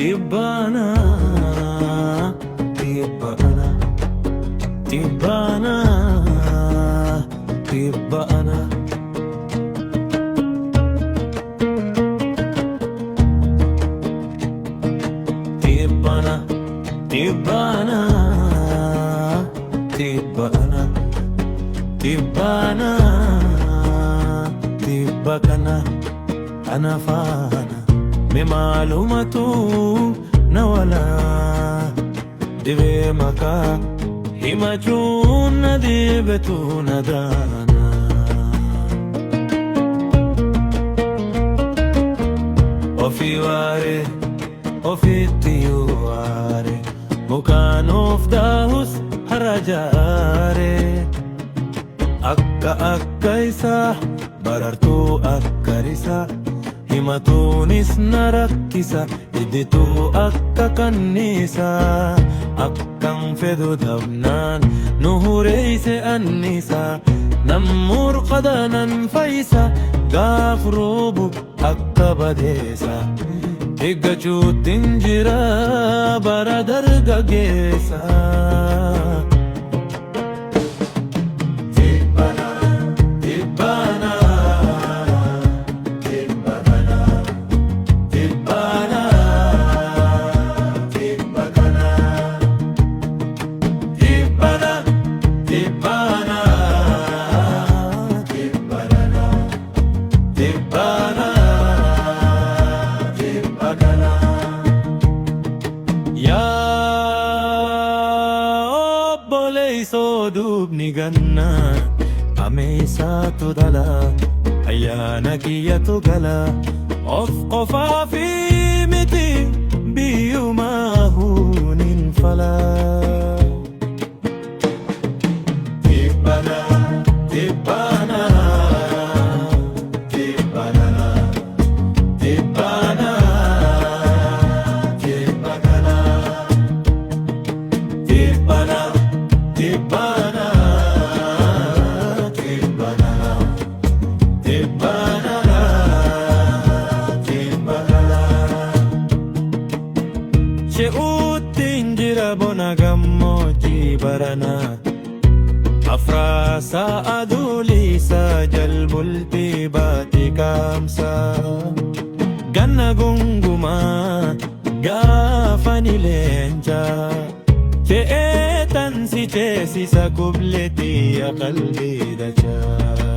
Tibana, Tibana, Tibana, Tibana. Tibana, Tibana, Tibana, Tibana, Tibakana, Anafana. Memaalumatu nawala dibe maka himachun dibetu nadana ofi ware ofi tiyuare mukanof dahus harajare akka isa barartu akkarisa himatunis narakkisa iditu akka kannisa akkang fedu dabnan nuhureyse annisa nammur qadanan faysa gafrubu akka badesa iggachuutin jira bara dargaggeessa Dubni ganna amesa tu dala ayana kiyatu gala of qofafi miti biyuma hunin fala Tibana, Tibana, Tibana, Tibana, Tibana, Tibana, Tibana. She'uutin jira bona gammoojjii barana afraasa aduulisa jalbultii baati kaamsa ganna gungumaa gaafani leenca ce'ee tansi ceesisa kubletii qalbii dachaa